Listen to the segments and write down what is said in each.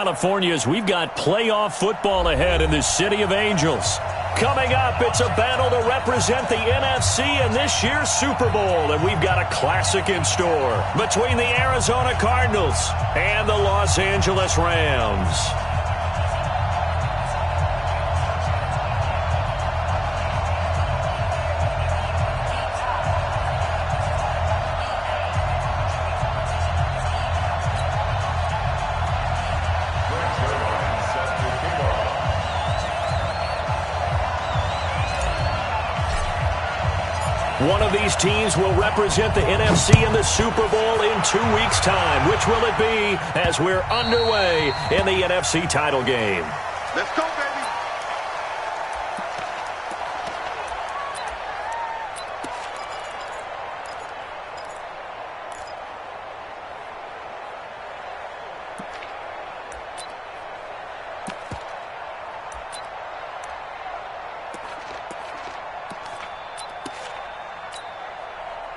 California as we've got playoff football ahead in the City of Angels. Coming up, it's a battle to represent the NFC in this year's Super Bowl, and we've got a classic in store between the Arizona Cardinals and the Los Angeles Rams. One of these teams will represent the NFC in the Super Bowl in 2 weeks' time. Which will it be as we're underway in the NFC title game? Let's go, baby.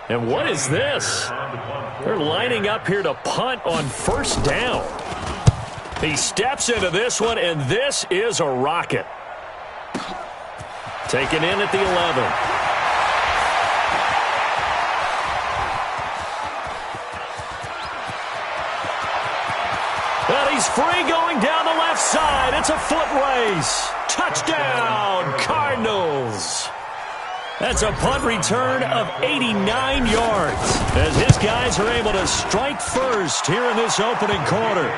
And what is this? They're lining up here to punt on first down. He steps into this one, and this is a rocket. Taken in at the 11. And he's free going down the left side. It's a foot race. Touchdown, Cardinals. That's a punt return of 89 yards as his guys are able to strike first here in this opening quarter.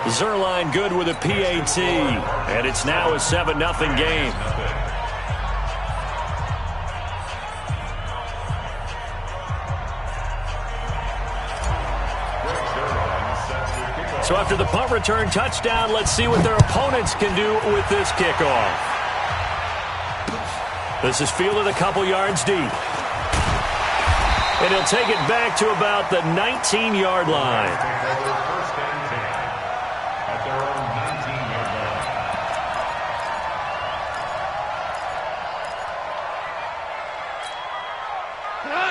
Zerline good with a PAT, and it's now a 7-0 game. So after the punt return touchdown, let's see what their opponents can do with this kickoff. This is fielded a couple yards deep. And he'll take it back to about the 19-yard line. First and 10 at their own 19-yard line.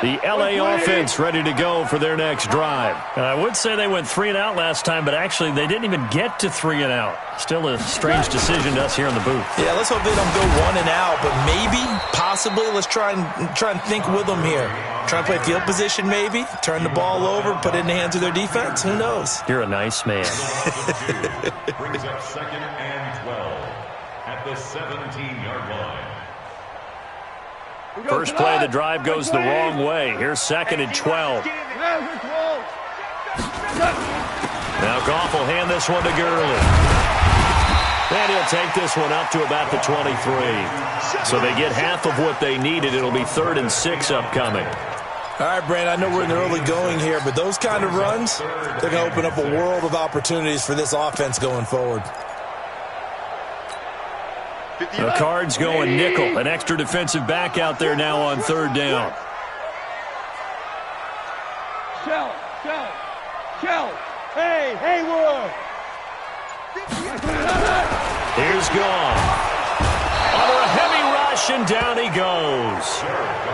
The LA offense ready to go for their next drive. And I would say they went 3 and out last time, but actually they didn't even get to 3 and out. Still a strange decision to us here in the booth. Yeah, let's hope they don't go 1 and out, but maybe, possibly, let's try and think with them here. Try and play field position maybe, turn the ball over, put it in the hands of their defense. Who knows? You're a nice man. Brings up 2nd and 12 at the 17-yard line. First play of the drive goes the wrong way. Here's 2nd and 12. Now Goff will hand this one to Gurley. And he'll take this one up to about the 23. So they get half of what they needed. It'll be 3rd and 6 upcoming. All right, Brandon, I know we're in the early going here, but those kind of runs, they're going to open up a world of opportunities for this offense going forward. The Cards going nickel. An extra defensive back out there now on 3rd down. Shell. Hey, Haywood. Here's Goff. Under a heavy rush, and down he goes.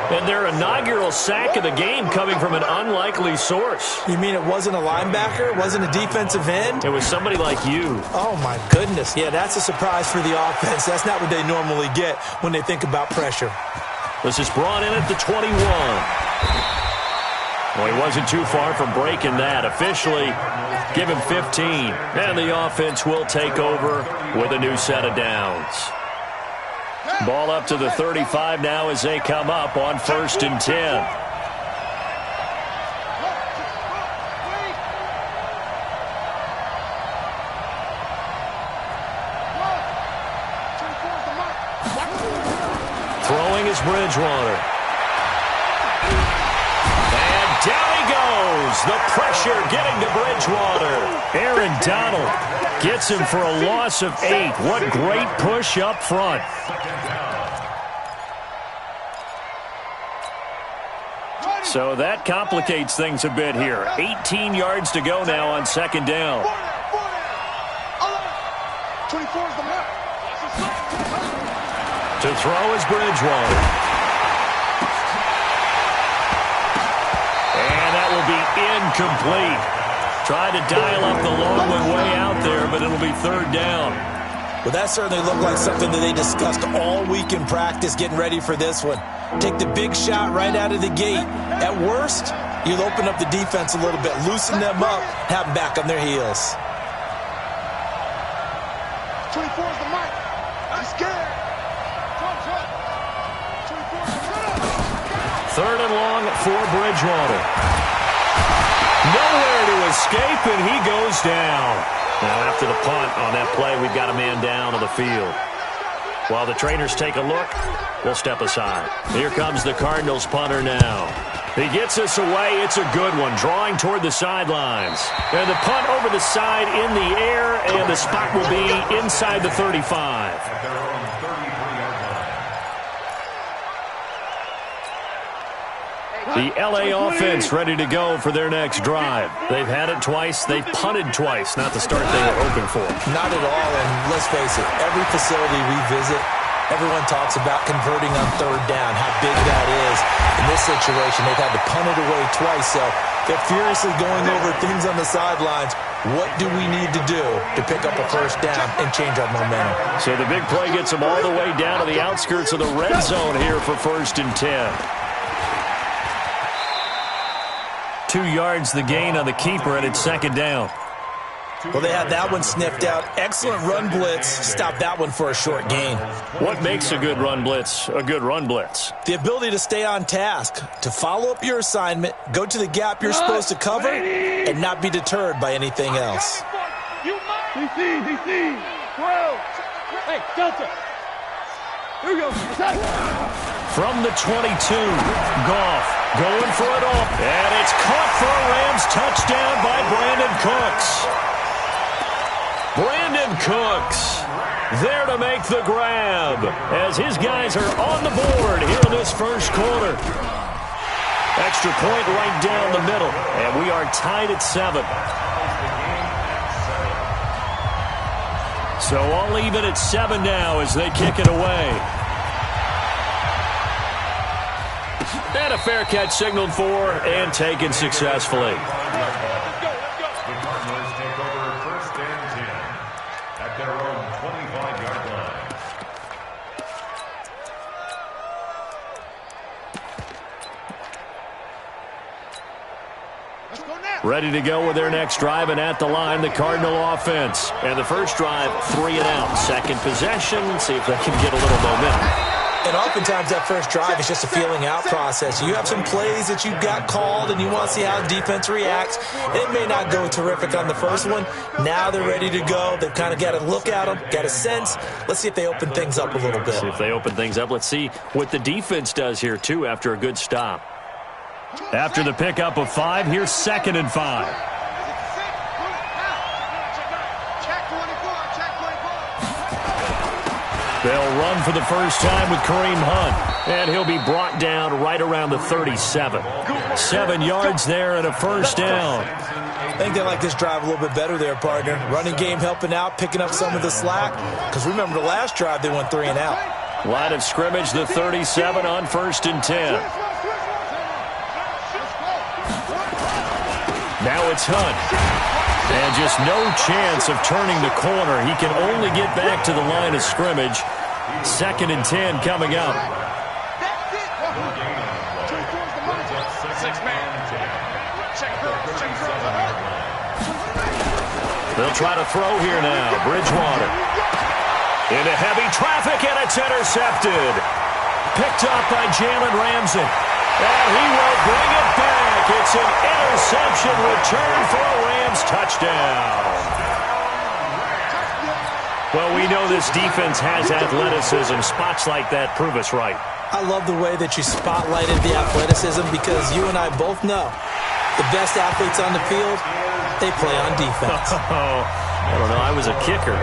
And their inaugural sack of the game coming from an unlikely source. You mean it wasn't a linebacker? It wasn't a defensive end? It was somebody like you. Oh, my goodness. Yeah, that's a surprise for the offense. That's not what they normally get when they think about pressure. This is brought in at the 21. Well, he wasn't too far from breaking that. Officially, give him 15. And the offense will take over with a new set of downs. Ball up to the 35 now as they come up on 1st and 10. Throwing is Bridgewater. And down he goes. The pressure getting to Bridgewater. Aaron Donald gets him for a loss of 8. What great push up front. So that complicates things a bit here. 18 yards to go now on 2nd down. To throw is Bridgewater. And that will be incomplete. Tried to dial up the long one way out there, but it'll be third down. Well, that certainly looked like something that they discussed all week in practice getting ready for this one. Take the big shot right out of the gate. At worst, you'll open up the defense a little bit, loosen them up, have them back on their heels. 24 is the mic. I'm scared. Third and long for Bridgewater. Nowhere to escape, and he goes down. Now, after the punt on that play, we've got a man down on the field. While the trainers take a look, we'll step aside. Here comes the Cardinals punter now. He gets us away. It's a good one, drawing toward the sidelines. And the punt over the side in the air, and the spot will be inside the 35. The L.A. offense ready to go for their next drive. They've had it twice. They've punted twice. Not the start they were hoping for. Not at all, and let's face it, every facility we visit, everyone talks about converting on third down, how big that is. In this situation, they've had to punt it away twice, so they're furiously going over things on the sidelines. What do we need to do to pick up a first down and change our momentum? So the big play gets them all the way down to the outskirts of the red zone here for 1st and 10. 2 yards the gain on the keeper, and it's 2nd down. Well, they had that one sniffed out. Excellent run blitz. Stop that one for a short gain. What makes a good run blitz a good run blitz? The ability to stay on task, to follow up your assignment, go to the gap you're supposed to cover, and not be deterred by anything else. DC, 12. Hey, Delta. Here we go. From the 22, Goff going for it all. And it's caught for a Rams touchdown by Brandon Cooks. Brandon Cooks there to make the grab as his guys are on the board here in this first quarter. Extra point right down the middle, and we are tied at 7. So all even at 7 now as they kick it away. And a fair catch signaled for and taken successfully. The Cardinals take over 1st and 10 at their own 25-yard line. Let's go now. Ready to go with their next drive, and at the line, the Cardinal offense. And the first drive, 3 and out. Second possession, see if they can get a little momentum. And oftentimes that first drive is just a feeling out process. You have some plays that you got called and you want to see how the defense reacts. It may not go terrific on the first one. Now they're ready to go. They've kind of got a look at them, got a sense. Let's see if they open things up a little bit. See if they open things up. Let's see what the defense does here, too, after a good stop. After the pickup of 5, here's 2nd and 5. They'll run for the first time with Kareem Hunt, and he'll be brought down right around the 37. 7 yards there and a first down. I think they like this drive a little bit better there, partner. Running game helping out, picking up some of the slack. Because remember, the last drive they went 3 and out. Line of scrimmage, the 37 on 1st and 10. Now it's Hunt. And just no chance of turning the corner. He can only get back to the line of scrimmage. 2nd and 10 coming up. They'll try to throw here now. Bridgewater. Into heavy traffic, and it's intercepted. Picked up by Jalen Ramsey. And he will bring it back. It's an interception return for a Rams touchdown. Well, we know this defense has athleticism. Spots like that prove us right. I love the way that you spotlighted the athleticism because you and I both know the best athletes on the field, they play on defense. Oh, I don't know. I was a kicker.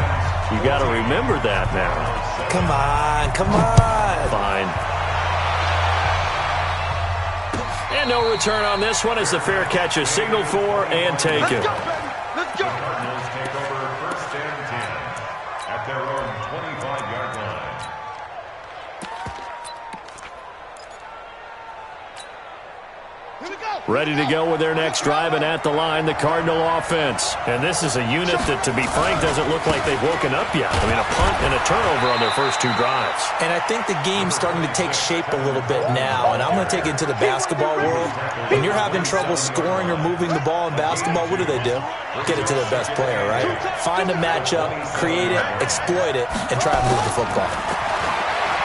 You got to remember that now. Come on, come on. Fine. And no return on this one as the fair catch is signaled for and taken. Let's go. Cardinals take over 1st and 10 at their own 25-yard line. Here we go. Ready to go with their next drive, and at the line, the Cardinal offense. And this is a unit that, to be frank, doesn't look like they've woken up yet. I mean, a punt and a turnover on their first 2 drives. And I think the game's starting to take shape a little bit now, and I'm going to take it into the basketball world. When you're having trouble scoring or moving the ball in basketball, what do? Get it to their best player, right? Find a matchup, create it, exploit it, and try to move the football.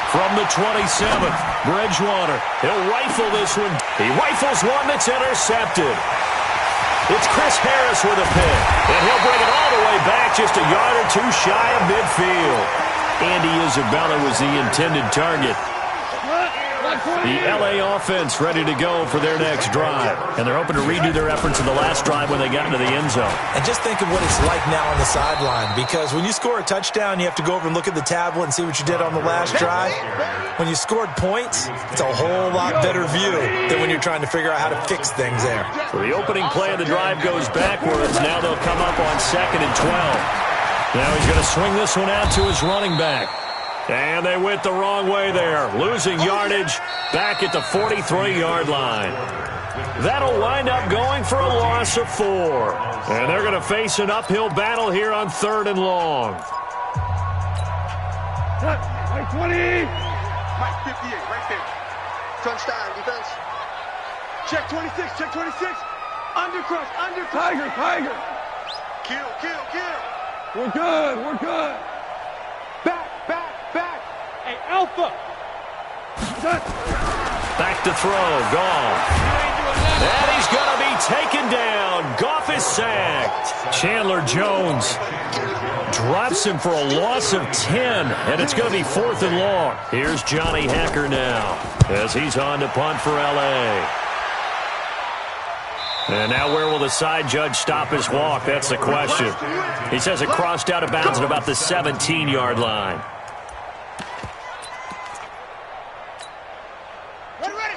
From the 27th, Bridgewater. He'll rifle this one. He rifles one that's intercepted. It's Chris Harris with a pick. And he'll bring it all the way back just a yard or 2 shy of midfield. Andy Isabella was the intended target. The L.A. offense ready to go for their next drive. And they're hoping to redo their efforts in the last drive when they got into the end zone. And just think of what it's like now on the sideline. Because when you score a touchdown, you have to go over and look at the tablet and see what you did on the last drive. When you scored points, it's a whole lot better view than when you're trying to figure out how to fix things there. So the opening play of the drive goes backwards. Now they'll come up on 2nd and 12. Now he's going to swing this one out to his running back. And they went the wrong way there, losing yardage back at the 43-yard line. That'll wind up going for a loss of 4. And they're going to face an uphill battle here on 3rd and long. Mike 20. Mike 58, right there. Touchdown, defense. Check 26, check 26. Undercrush, undercrush. Tiger. Kill. We're good. Back. Hey, Alpha. Back to throw, gone. And he's going to be taken down. Goff is sacked. Chandler Jones drops him for a loss of 10, and it's going to be 4th and long. Here's Johnny Hacker now as he's on to punt for L.A. And now where will the side judge stop his walk? That's the question. He says it crossed out of bounds at about the 17-yard line.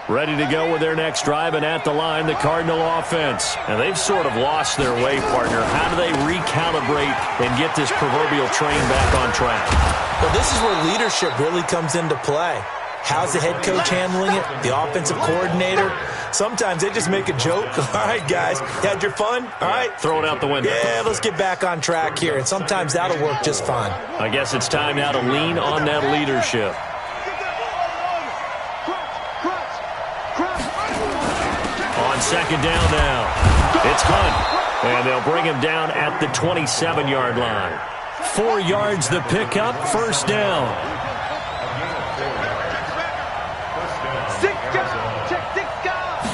Ready to go with their next drive, and at the line, the Cardinal offense. And they've sort of lost their way, partner. How do they recalibrate and get this proverbial train back on track? Well, this is where leadership really comes into play. How's the head coach handling it? The offensive coordinator? Sometimes they just make a joke. All right, guys, you had your fun? All right. Throw it out the window. Yeah, let's get back on track here. And sometimes that'll work just fine. I guess it's time now to lean on that leadership. On 2nd down now, it's Hunt, and they'll bring him down at the 27-yard line. 4 yards the pickup, 1st down. 6 guys, check 6 guys.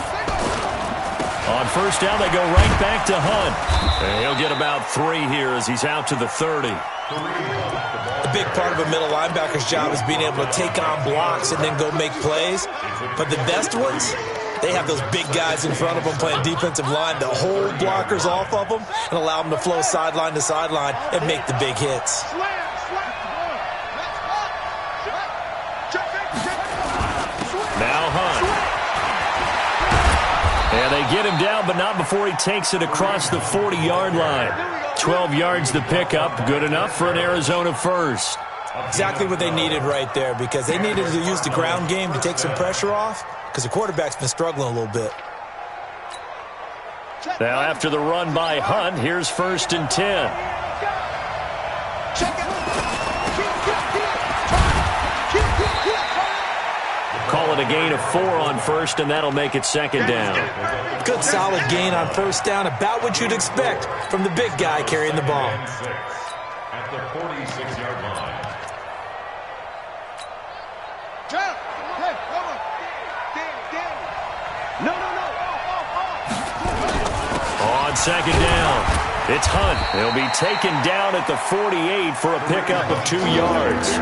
On 1st down, they go right back to Hunt. And he'll get about 3 here as he's out to the 30. A big part of a middle linebacker's job is being able to take on blocks and then go make plays. But the best ones, they have those big guys in front of them playing defensive line to hold blockers off of them and allow them to flow sideline to sideline and make the big hits. Now Hunt. And they get him down, but not before he takes it across the 40-yard line. 12 yards the pickup, good enough for an Arizona first. Exactly what they needed right there, because they needed to use the ground game to take some pressure off, because the quarterback's been struggling a little bit. Now after the run by Hunt, here's 1st and 10. Call it a gain of 4 on 1st, and that'll make it 2nd down. Good solid gain on 1st down, about what you'd expect from the big guy carrying the ball. At the 46-yard line. On 2nd down, it's Hunt. He'll be taken down at the 48 for a pickup of 2 yards.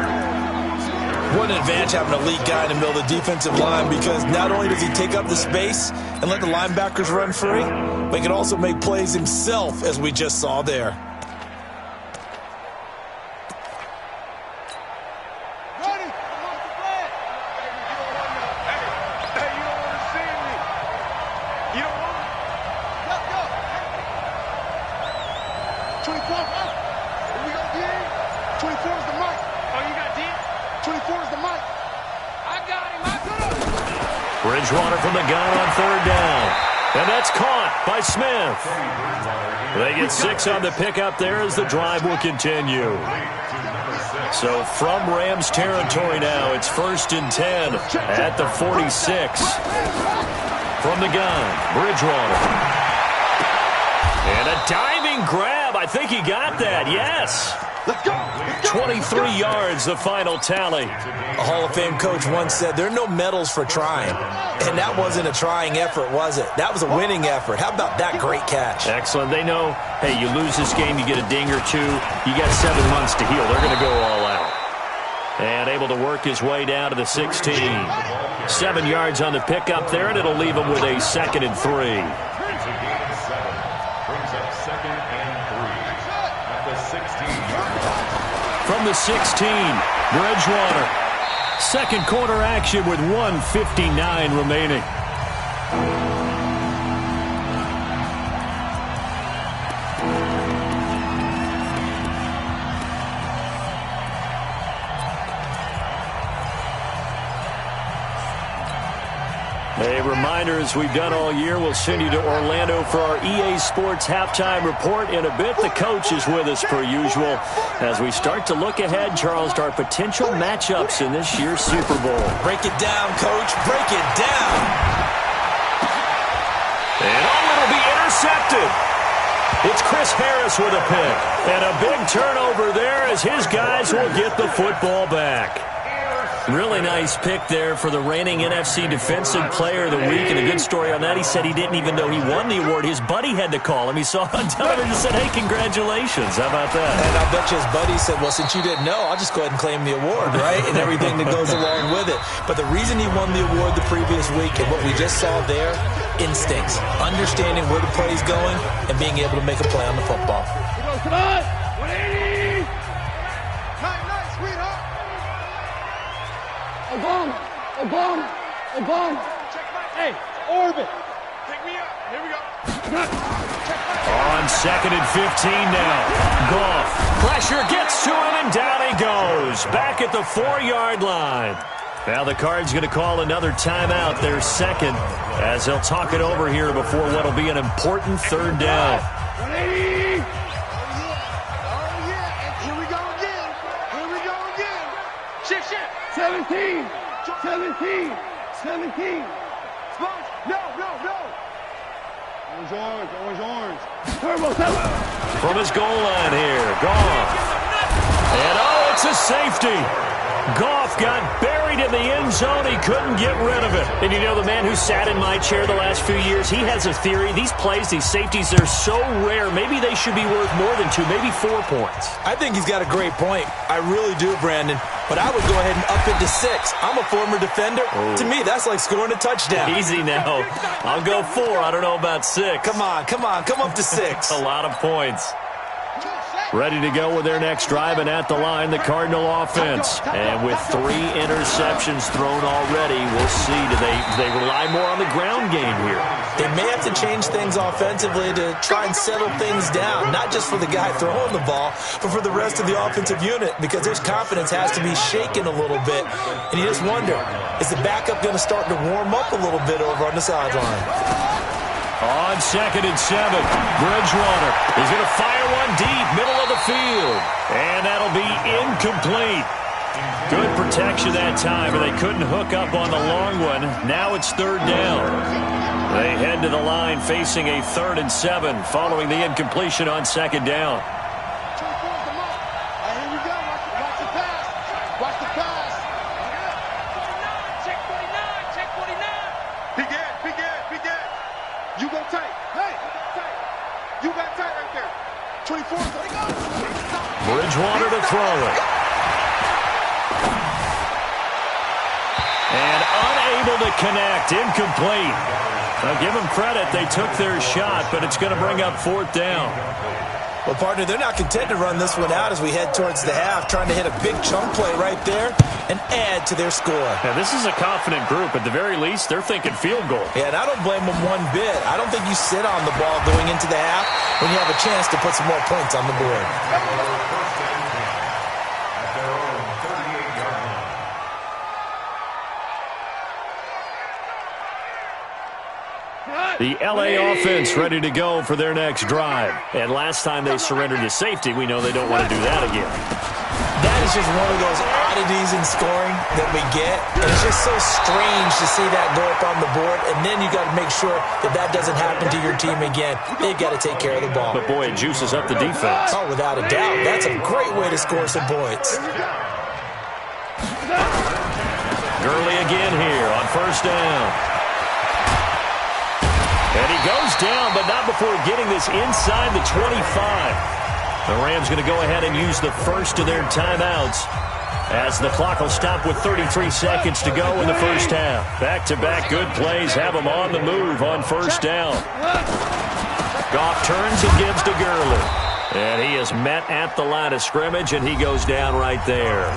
What an advantage having a elite guy in the middle of the defensive line, because not only does he take up the space and let the linebackers run free, but he can also make plays himself, as we just saw there. Bridgewater from the gun on 3rd down. And that's caught by Smith. They get 6 on the pickup there as the drive will continue. So from Rams territory now, it's 1st and 10 at the 46. From the gun, Bridgewater. And a diving grab. I think he got that, yes. Let's go. 23 yards, the final tally. A Hall of Fame coach once said, there are no medals for trying. And that wasn't a trying effort, was it? That was a winning effort. How about that great catch? Excellent. They know, hey, you lose this game, you get a ding or two. You got 7 months to heal. They're going to go all out. And able to work his way down to the 16. 7 yards on the pickup there, and it'll leave him with a 2nd and 3. From the 16, Bridgewater. Second quarter action with 1:59 remaining. A reminder, as we've done all year, we'll send you to Orlando for our EA Sports halftime report. In a bit, the coach is with us per usual as we start to look ahead, Charles, to our potential matchups in this year's Super Bowl. Break it down, coach. Break it down. And it'll be intercepted. It's Chris Harris with a pick. And a big turnover there as his guys will get the football back. Really nice pick there for the reigning NFC Defensive Player of the Week, and a good story on that. He said he didn't even know he won the award. His buddy had to call him. He saw it on television and said, hey, congratulations. How about that? And I bet you his buddy said, well, since you didn't know, I'll just go ahead and claim the award, right? And everything that goes along with it. But the reason he won the award the previous week and what we just saw there, instincts, understanding where the play's going and being able to make a play on the football. Come on! 180! Nice, sweetheart. Obama. Hey, orbit. Pick me up. Here we go. On 2nd and 15 now. Goff. Pressure gets to him, and down he goes. Back at the 4-yard line. Now the Cards going to call another timeout, their second, as they'll talk it over here before what will be an important 3rd down. 180! Oh, yeah. And here we go again. Shift. 17! No. Orange. Turbo! From his goal line here, Goff. And it's a safety. Goff got buried in the end zone. He couldn't get rid of it. And you know, the man who sat in my chair the last few years, he has a theory. These plays, these safeties, they're so rare. Maybe they should be worth more than 2, maybe 4 points. I think he's got a great point. I really do, Brandon. But I would go ahead and up it to 6. I'm a former defender. To me, that's like scoring a touchdown. Easy now. I'll go 4. I don't know about 6. Come on. Come up to 6. A lot of points. Ready to go with their next drive, and at the line, the Cardinal offense. And with 3 interceptions thrown already, we'll see. Do they rely more on the ground game here? They may have to change things offensively to try and settle things down, not just for the guy throwing the ball, but for the rest of the offensive unit, because their confidence has to be shaken a little bit. And you just wonder, is the backup going to start to warm up a little bit over on the sideline? On 2nd and 7, Bridgewater is going to fire one deep, middle of the field. And that'll be incomplete. Good protection that time, but they couldn't hook up on the long one. Now it's 3rd down. They head to the line facing a 3rd and 7 following the incompletion on 2nd down. Here we go. Watch the pass. Check 49. Big Ed. You go tight. Hey, you got tight right there. 24. Bridgewater to throw it. And unable to connect. Incomplete. Now give them credit. They took their shot, but it's going to bring up 4th down. Well, partner, they're not content to run this one out as we head towards the half, trying to hit a big chunk play right there and add to their score. Now, this is a confident group. At the very least, they're thinking field goal. Yeah, and I don't blame them one bit. I don't think you sit on the ball going into the half when you have a chance to put some more points on the board. Right. The LA offense ready to go for their next drive. And last time they surrendered to safety, we know they don't want to do that again. That is just one of those oddities in scoring that we get. And it's just so strange to see that go up on the board. And then you got to make sure that that doesn't happen to your team again. They've got to take care of the ball. But, boy, it juices up the defense. Oh, without a doubt. That's a great way to score some points. Gurley again here on first down. And he goes down, but not before getting this inside the 25. The Rams going to go ahead and use the first of their timeouts as the clock will stop with 33 seconds to go in the first half. Back-to-back good plays have them on the move on first down. Goff turns and gives to Gurley. And he is met at the line of scrimmage, and he goes down right there.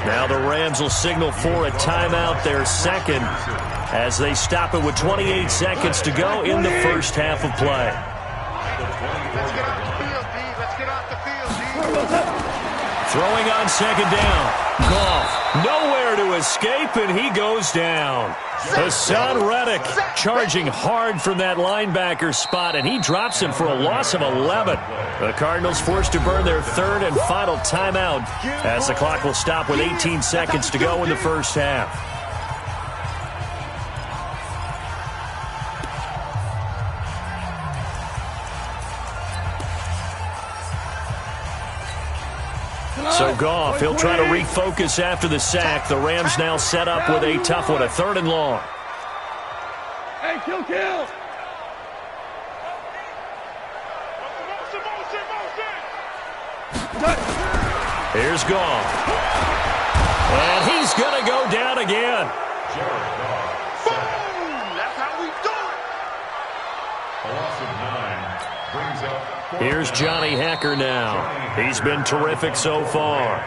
Now the Rams will signal for a timeout, their second, as they stop it with 28 seconds to go in the first half of play. Let's get off the field, D. Let's get off the field, D. Throwing on second down. Goff nowhere to escape, and he goes down. Hassan Reddick charging hard from that linebacker spot, and he drops him for a loss of 11. The Cardinals forced to burn their third and final timeout as the clock will stop with 18 seconds to go in the first half. So Goff, he'll try to refocus after the sack. The Rams now set up with a tough one, a third and long. Hey, kill! Here's Goff. And he's going to go down again. Boom! That's how we do it. A loss of 9 brings up. Here's Johnny Hacker now. He's been terrific so far.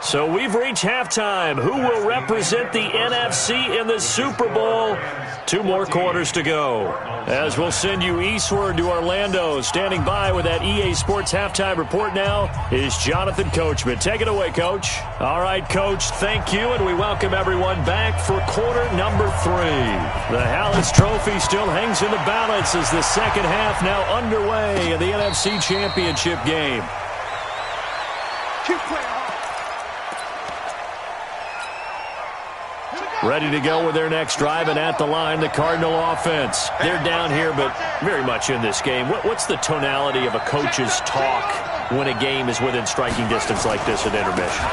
So we've reached halftime. Who will represent the NFC in the Super Bowl? 2 more quarters to go. As we'll send you eastward to Orlando. Standing by with that EA Sports halftime report now is Jonathan Coachman. Take it away, Coach. All right, Coach, thank you, and we welcome everyone back for quarter number 3. The Hallis Trophy still hangs in the balance as the second half now underway in the NFC Championship game. Keep playing hard. Ready to go with their next drive, and at the line, the Cardinal offense. They're down here, but very much in this game. What's the tonality of a coach's talk when a game is within striking distance like this at intermission?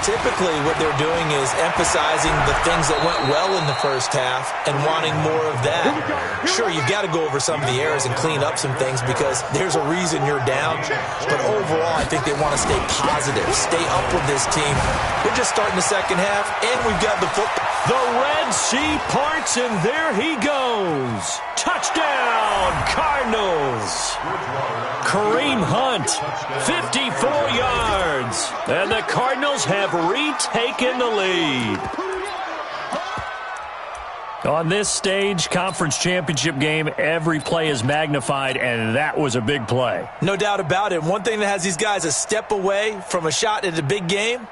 Typically, what they're doing is emphasizing the things that went well in the first half and wanting more of that. Sure, you've got to go over some of the errors and clean up some things because there's a reason you're down. But overall, I think they want to stay positive, stay up with this team. We're just starting the second half, and we've got the football. The Red Sea parts, and there he goes. Touchdown, Cardinals. Kareem Hunt, 54 yards. And the Cardinals have retaken the lead. On this stage, conference championship game, every play is magnified, and that was a big play. No doubt about it. One thing that has these guys a step away from a shot at a big game,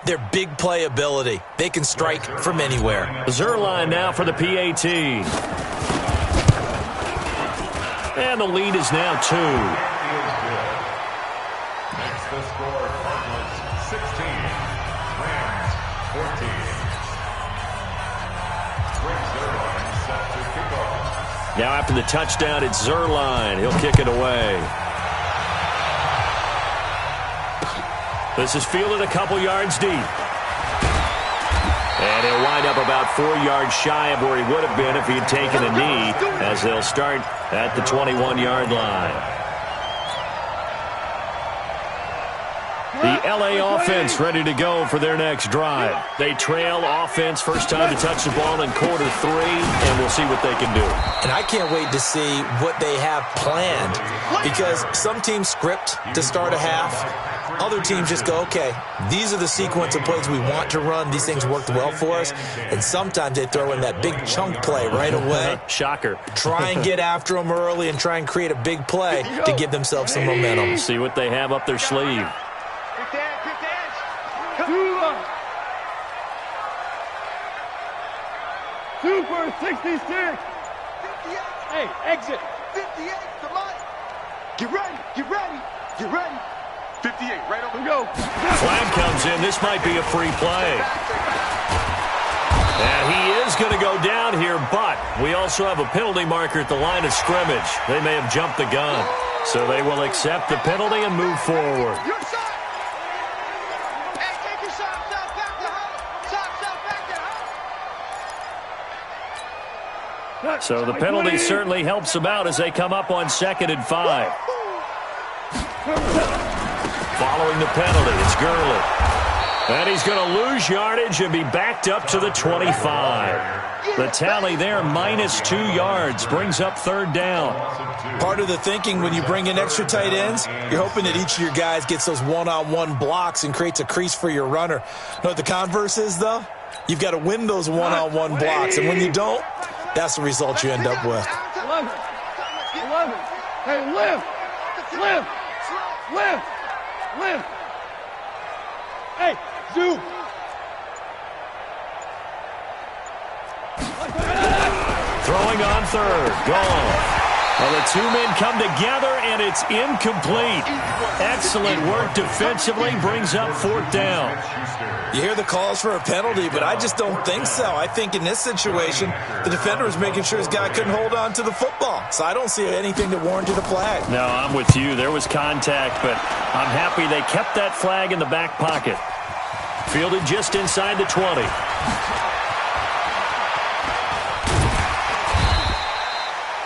their big play ability. They can strike from anywhere. Zerline now for the PAT. And the lead is now 2. Makes the score Cardinals 16, Rams 14. Brings Zerline set to kick off. Now after the touchdown, it's Zerline. He'll kick it away. This is fielded a couple yards deep. And he'll wind up about 4 yards shy of where he would have been if he had taken a knee, as they'll start at the 21-yard line. The LA offense ready to go for their next drive. They trail offense, first time to touch the ball in quarter 3, and we'll see what they can do. And I can't wait to see what they have planned, because some teams script to start a half. Other teams just go, okay, these are the sequence of plays we want to run. These things worked well for us. And sometimes they throw in that big chunk play right away. Shocker. Try and get after them early and try and create a big play to give themselves some momentum. See what they have up their sleeve. Super 66. Hey, exit. 58 to Mike. Get ready, get ready, get ready. 58, right over. Go. Flag comes in. This might be a free play. And he is going to go down here, but we also have a penalty marker at the line of scrimmage. They may have jumped the gun. So they will accept the penalty and move forward. Your shot. Hey, take your socks out back to home. Socks out back to home. So the penalty certainly helps them out as they come up on 2nd and 5. Following the penalty, it's Gurley. And he's going to lose yardage and be backed up to the 25. The tally there, -2 yards, brings up 3rd down. Part of the thinking when you bring in extra tight ends, you're hoping that each of your guys gets those one-on-one blocks and creates a crease for your runner. You know what the converse is, though? You've got to win those one-on-one blocks, and when you don't, that's the result you end up with. 11. Hey, lift. Hey, zoom. Throwing on 3rd, gone. Well, the two men come together, and it's incomplete. Excellent work defensively, brings up 4th down. You hear the calls for a penalty, but I just don't think so. I think in this situation, the defender was making sure his guy couldn't hold on to the football. So I don't see anything that warranted a flag. No, I'm with you. There was contact, but I'm happy they kept that flag in the back pocket. Fielded just inside the 20.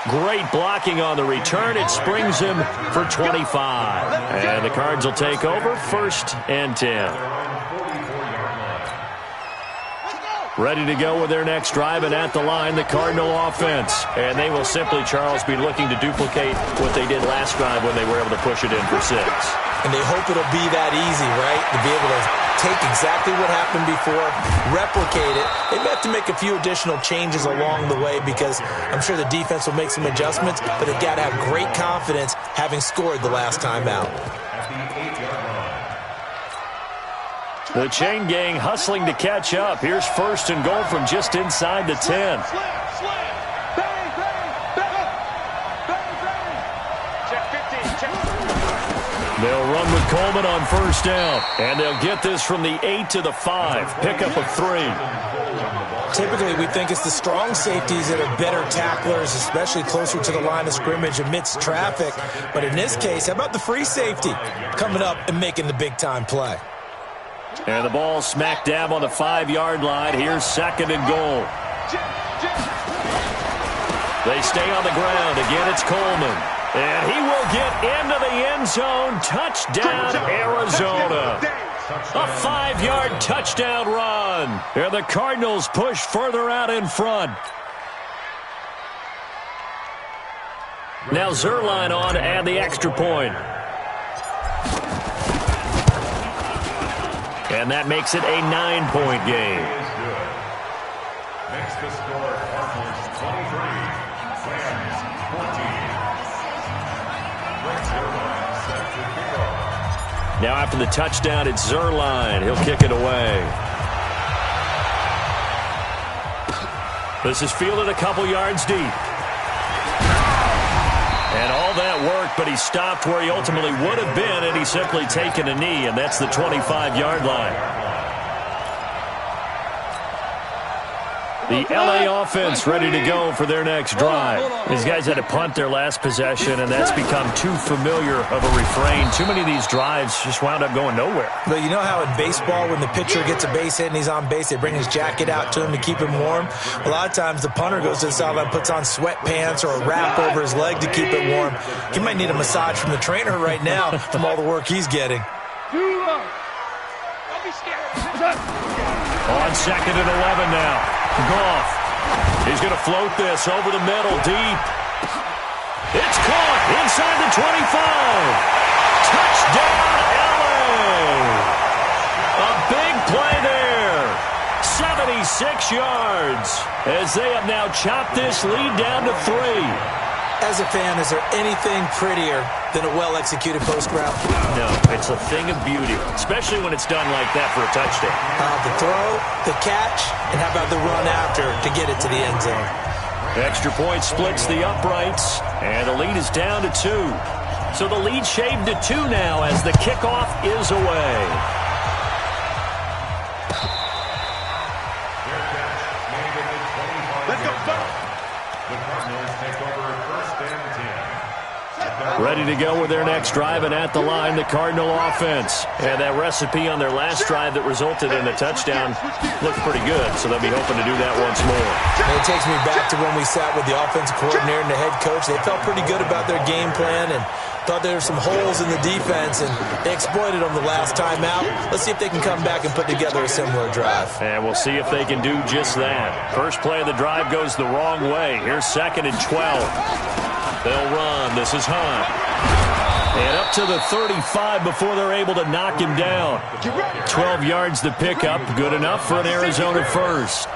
Great blocking on the return. It springs him for 25. And the Cards will take over 1st and 10. Ready to go with their next drive, and at the line, the Cardinal offense. And they will simply, Charles, be looking to duplicate what they did last drive when they were able to push it in for 6. And they hope it'll be that easy, right? To be able to take exactly what happened before, replicate it. They may have to make a few additional changes along the way because I'm sure the defense will make some adjustments, but they've got to have great confidence having scored the last time out. The chain gang hustling to catch up. Here's 1st and goal from just inside the 10. They'll run with Coleman on 1st down, and they'll get this from the 8 to the 5. Pickup of 3. Typically, we think it's the strong safeties that are better tacklers, especially closer to the line of scrimmage amidst traffic. But in this case, how about the free safety coming up and making the big-time play? And the ball smack dab on the 5-yard line. Here's 2nd and goal. They stay on the ground. Again, it's Coleman. And he will get into the end zone. Touchdown, Arizona. A 5-yard touchdown run. And the Cardinals push further out in front. Now Zerline on to add the extra point. And that makes it a 9-point game. Makes the score Cardinals 23, Rams 14. Now after the touchdown, it's Zerline. He'll kick it away. This is fielded a couple yards deep. And all that work, but he stopped where he ultimately would have been, and he's simply taken a knee, and that's the 25-yard line. The L.A. offense ready to go for their next drive. These guys had to punt their last possession, and that's become too familiar of a refrain. Too many of these drives just wound up going nowhere. But you know how in baseball, when the pitcher gets a base hit and he's on base, they bring his jacket out to him to keep him warm? A lot of times the punter goes to the sideline, puts on sweatpants or a wrap over his leg to keep it warm. He might need a massage from the trainer right now from all the work he's getting. Don't be scared. On 2nd and 11 now. Goff. He's going to float this over the middle deep. It's caught inside the 25. Touchdown, L.A. A big play there. 76 yards as they have now chopped this lead down to 3. As a fan, is there anything prettier than a well-executed post route? No, it's a thing of beauty, especially when it's done like that for a touchdown. The throw, the catch, and how about the run after to get it to the end zone? Extra point splits the uprights, and the lead is down to 2. So the lead shaved to 2 now as the kickoff is away. Let's go, The Cardinals take over first and 10. Ready to go with their next drive, and at the line, the Cardinal offense. And that recipe on their last drive that resulted in a touchdown looks pretty good, so they'll be hoping to do that once more. And it takes me back to when we sat with the offensive coordinator and the head coach. They felt pretty good about their game plan and thought there were some holes in the defense, and they exploited them the last time out. Let's see if they can come back and put together a similar drive. And we'll see if they can do just that. First play of the drive goes the wrong way. Here's 2nd and 12. They'll run. This is Hunt. And up to the 35 before they're able to knock him down. 12 yards to pick up. Good enough for an Arizona first.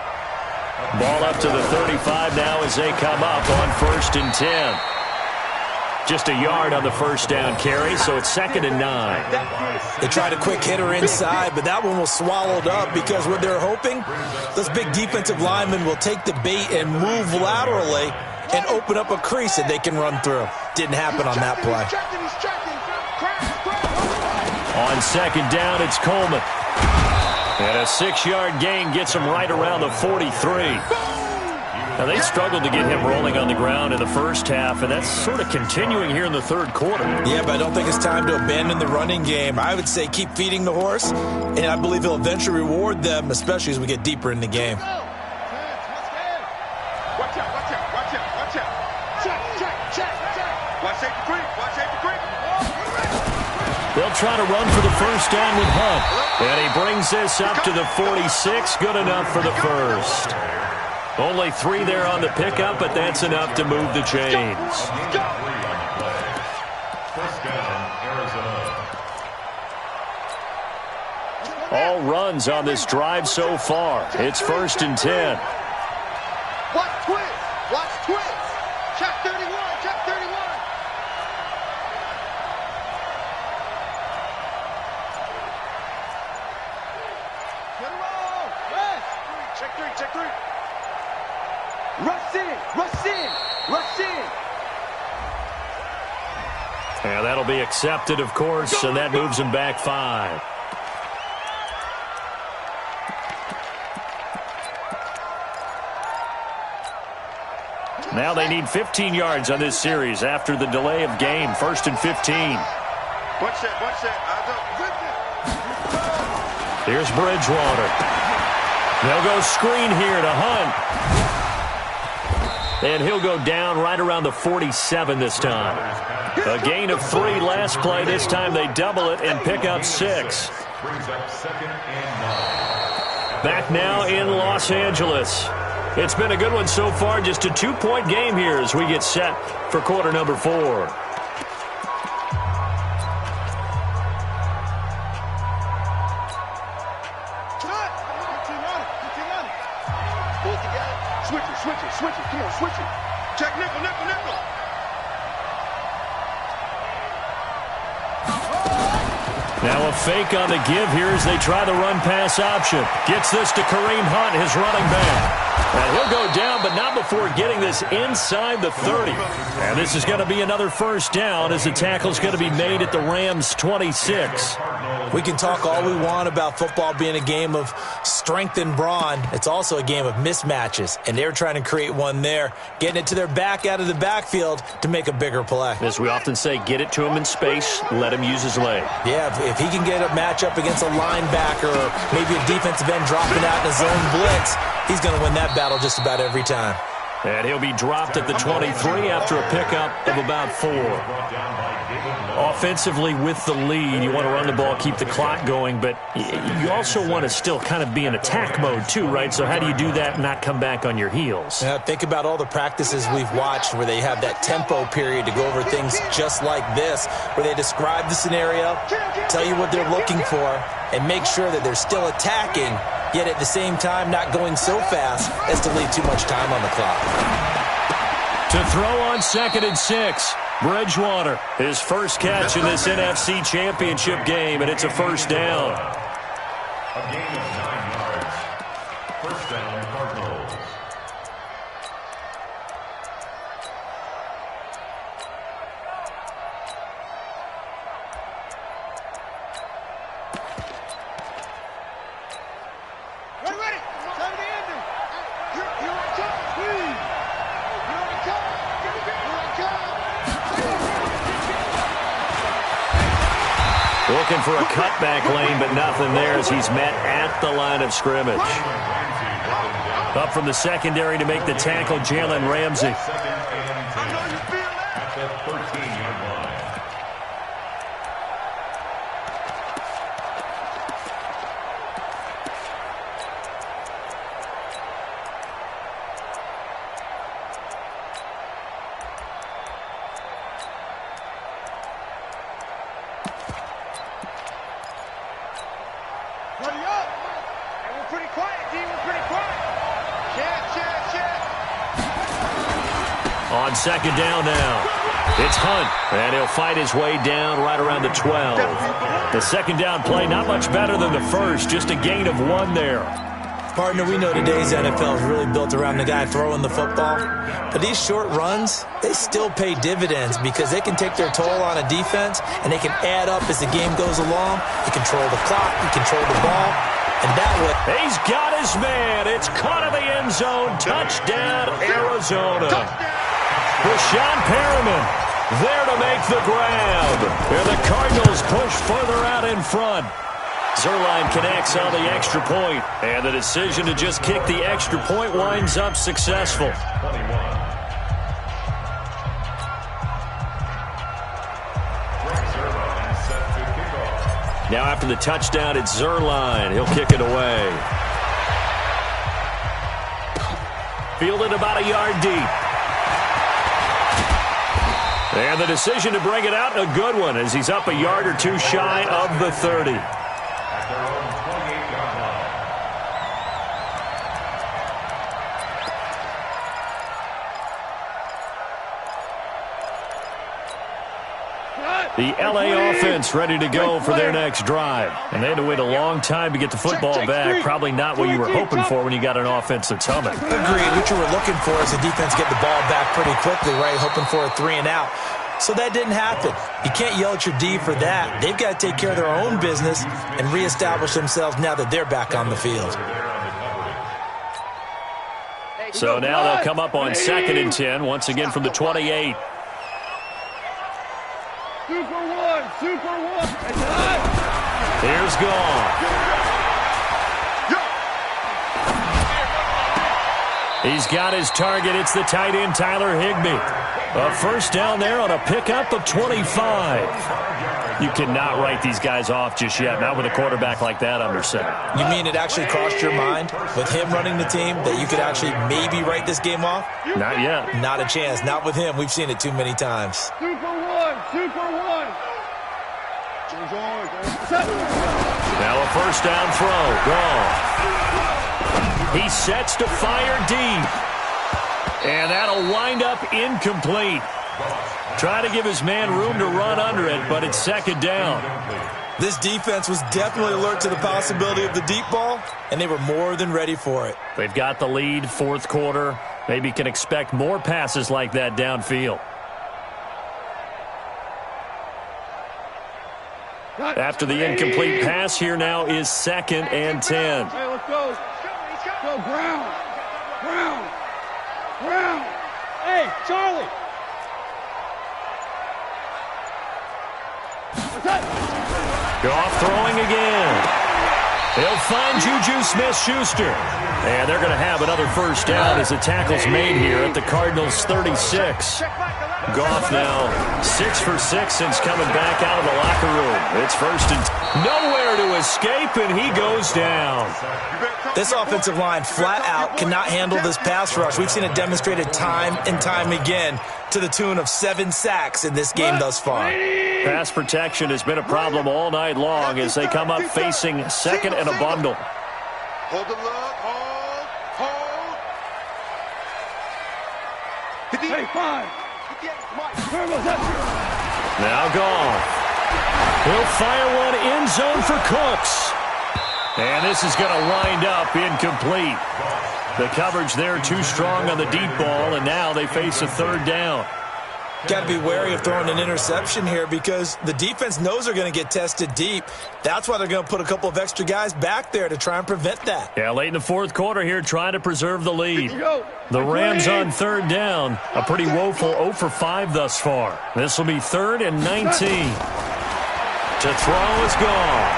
Ball up to the 35 now as they come up on 1st and 10. Just a yard on the first down carry, so it's 2nd and 9. They tried a quick hitter inside, but that one was swallowed up because what they're hoping, those big defensive linemen will take the bait and move laterally and open up a crease that they can run through. Didn't happen on that play. On 2nd down, it's Coleman. And a 6-yard gain gets him right around the 43. Now, they struggled to get him rolling on the ground in the first half, and that's sort of continuing here in the third quarter. Yeah, but I don't think it's time to abandon the running game. I would say keep feeding the horse, and I believe he'll eventually reward them, especially as we get deeper in the game. Watch out, watch out, watch out, watch out. Check. Watch safety creep, watch safety creep. They'll try to run for the first down with Hunt. And he brings this up to the 46. Good enough for the first. Only 3 there on the pickup, but that's enough to move the chains. First down, Arizona. All runs on this drive so far. It's 1st and 10. Watch twist, watch twist. Check 31, check 31. Get him on. Yes. Check 3. Rush in. And that'll be accepted, of course, and that moves him back 5. Now they need 15 yards on this series after the delay of game. 1st and 15. Watch that. Here's Bridgewater. They'll go screen here to Hunt. And he'll go down right around the 47 this time. A gain of 3 last play. This time they double it and pick up 6. Brings up 2nd and 9. Back now in Los Angeles. It's been a good one so far. Just a 2-point game here as we get set for quarter number 4. Switch it. Come on, switch it. Check nickel. Now a fake on the give here as they try the run-pass option. Gets this to Kareem Hunt, his running back. And he'll go down, but not before getting this inside the 30. And this is going to be another first down as the tackle's going to be made at the Rams' 26. We can talk all we want about football being a game of strength and brawn. It's also a game of mismatches, and they're trying to create one there, getting it to their back out of the backfield to make a bigger play. As we often say, get it to him in space, let him use his leg. Yeah, if he can get a matchup against a linebacker or maybe a defensive end dropping out in a zone blitz, he's going to win that battle just about every time. And he'll be dropped at the 23 after a pickup of about 4. Offensively with the lead, you want to run the ball, keep the clock going, but you also want to still kind of be in attack mode too, right? So how do you do that and not come back on your heels? Think about all the practices we've watched where they have that tempo period to go over things just like this, where they describe the scenario, tell you what they're looking for, and make sure that they're still attacking, yet at the same time not going so fast as to leave too much time on the clock. To throw on 2nd and 6. Bridgewater, his first catch in this NFC Championship game, and it's a first down. A gain of 9 yards. First down, Cardinals. Looking for a cutback lane, but nothing there as he's met at the line of scrimmage. Up from the secondary to make the tackle, Jalen Ramsey. At the 13-yard line. Hurry up! Hey, we're pretty quiet, D. We're pretty quiet. Check. On second down now, it's Hunt, and he'll fight his way down right around the 12. The second down play not much better than the first, just a gain of 1 there. Partner, we know today's NFL is really built around the guy throwing the football. But these short runs, they still pay dividends because they can take their toll on a defense, and they can add up as the game goes along. You control the clock, you control the ball, and that way... He's got his man. It's caught in the end zone. Touchdown, Arizona. Rashawn Perriman there to make the grab. And the Cardinals push further out in front. Zerline connects on the extra point, and the decision to just kick the extra point winds up successful. 21. Now after the touchdown, it's Zerline. He'll kick it away. Fielded about a yard deep. And the decision to bring it out, a good one, as he's up a yard or 2 shy of the 30. At their own 28-yard line. The LA offense ready to go for their next drive. And they had to wait a long time to get the football back. Probably not what you were hoping for when you got an offense that's humming. Agreed. What you were looking for is the defense get the ball back pretty quickly, right? Hoping for a 3 and out. So that didn't happen. You can't yell at your D for that. They've got to take care of their own business and reestablish themselves now that they're back on the field. So now they'll come up on 2nd and 10, once again from the 28. Super one. It's hot. Here's Gall. He's got his target. It's the tight end, Tyler Higbee. A first down there on a pickup of 25. You cannot write these guys off just yet, not with a quarterback like that under center. You mean it actually crossed your mind with him running the team that you could actually maybe write this game off? Not yet. Not a chance. Not with him. We've seen it too many times. Super one. Now a first down throw. Gall. He sets to fire deep. And that'll wind up incomplete. Trying to give his man room to run under it, but it's 2nd down. This defense was definitely alert to the possibility of the deep ball, and they were more than ready for it. They've got the lead, 4th quarter. Maybe can expect more passes like that downfield. After the incomplete pass, here now is 2nd and 10. Hey, let's go. Go, Brown. Hey, Charlie. What's that? Goff throwing again. He'll find Juju Smith-Schuster. And they're going to have another first down as the tackle's made here at the Cardinals' 36. Goff now 6 for 6 since coming back out of the locker room. It's 1st and nowhere to escape, and he goes down. This offensive line flat out cannot handle this pass rush. We've seen it demonstrated time and time again to the tune of 7 sacks in this game thus far. Pass protection has been a problem all night long as they come up facing 2nd and a bundle. Hold the look. Hold. Hey, 5. Now Goff. He'll fire one end zone for Cooks. And this is going to wind up incomplete. The coverage there too strong on the deep ball, and now they face a 3rd down. Got to be wary of throwing an interception here because the defense knows they're going to get tested deep. That's why they're going to put a couple of extra guys back there to try and prevent that. Yeah, late in the 4th quarter here, trying to preserve the lead. The Rams on 3rd down. A pretty woeful 0 for 5 thus far. This will be 3rd and 19. To throw is gone.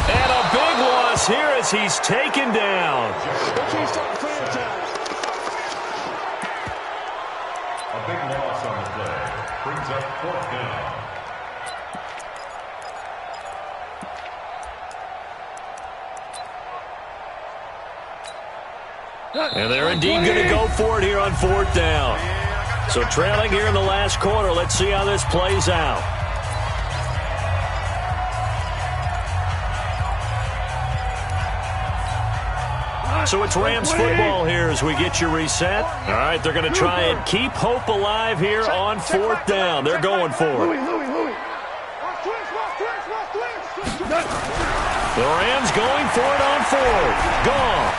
And a big loss here as he's taken down. A big loss on the play. Brings up 4th down. And they're indeed going to go for it here on 4th down. So trailing here in the last quarter. Let's see how this plays out. So it's Rams football here as we get you reset. All right, they're going to try and keep hope alive here on 4th down. They're going for it. The Rams going for it on 4th. Gone.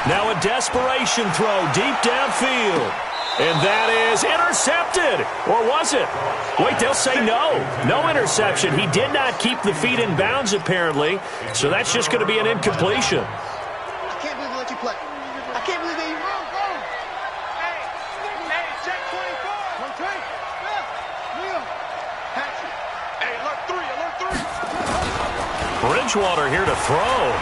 Now a desperation throw deep downfield. And that is intercepted. Or was it? Wait, they'll say no. No interception. He did not keep the feet in bounds, apparently. So that's just going to be an incompletion. I can't believe they let you play. I can't believe they wrong. Hey, check 24. 23. Liam. Patrick. Hey, alert 3. Bridgewater here to throw.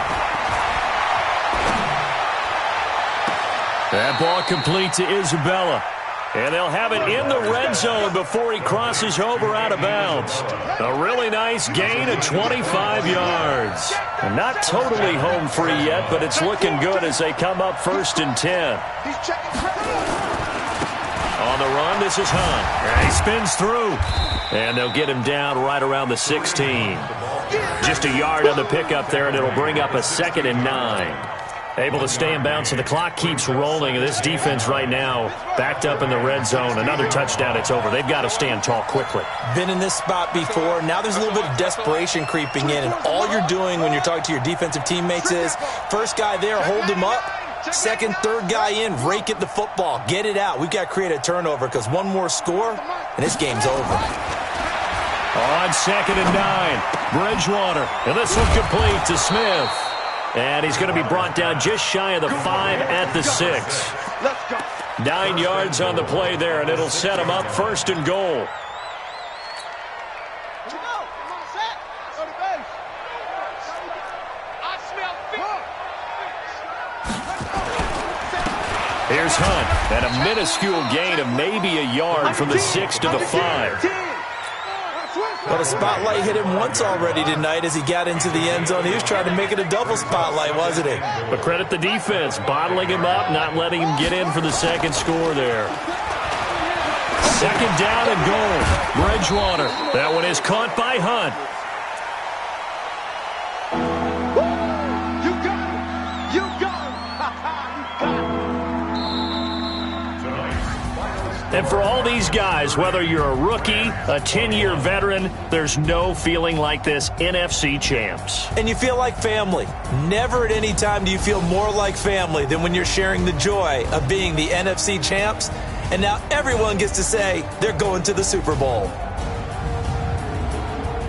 That ball complete to Isabella. And they'll have it in the red zone before he crosses over out of bounds. A really nice gain of 25 yards. And not totally home free yet, but it's looking good as they come up 1st and 10. On the run, this is Hunt. And he spins through. And they'll get him down right around the 16. Just a yard on the pickup there, and it'll bring up a 2nd and 9. Able to stay in bounds, so the clock keeps rolling. And this defense right now backed up in the red zone. Another touchdown, it's over. They've got to stand tall quickly. Been in this spot before. Now there's a little bit of desperation creeping in. And all you're doing when you're talking to your defensive teammates is, first guy there, hold him up. Second, third guy in, rake at the football. Get it out. We've got to create a turnover because one more score, and this game's over. On 2nd and 9, Bridgewater. And this one complete to Smith. And he's going to be brought down just shy of the 5 at the 6. 9 yards on the play there, and it'll set him up 1st and goal. Here's Hunt, and a minuscule gain of maybe a yard from the 6 to the 5. Well, the spotlight hit him once already tonight as he got into the end zone. He was trying to make it a double spotlight, wasn't he? But credit the defense, bottling him up, not letting him get in for the 2nd score there. 2nd down and goal. Bridgewater. That one is caught by Hunt. You got it. You got it. You got it. And for all these guys, whether you're a rookie, a 10-year veteran, there's no feeling like this NFC champs. And you feel like family. Never at any time do you feel more like family than when you're sharing the joy of being the NFC champs. And now everyone gets to say they're going to the Super Bowl.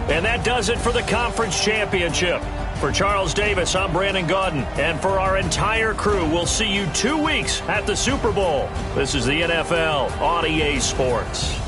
And that does it for the conference championship. For Charles Davis, I'm Brandon Gaudin. And for our entire crew, we'll see you 2 weeks at the Super Bowl. This is the NFL on EA Sports.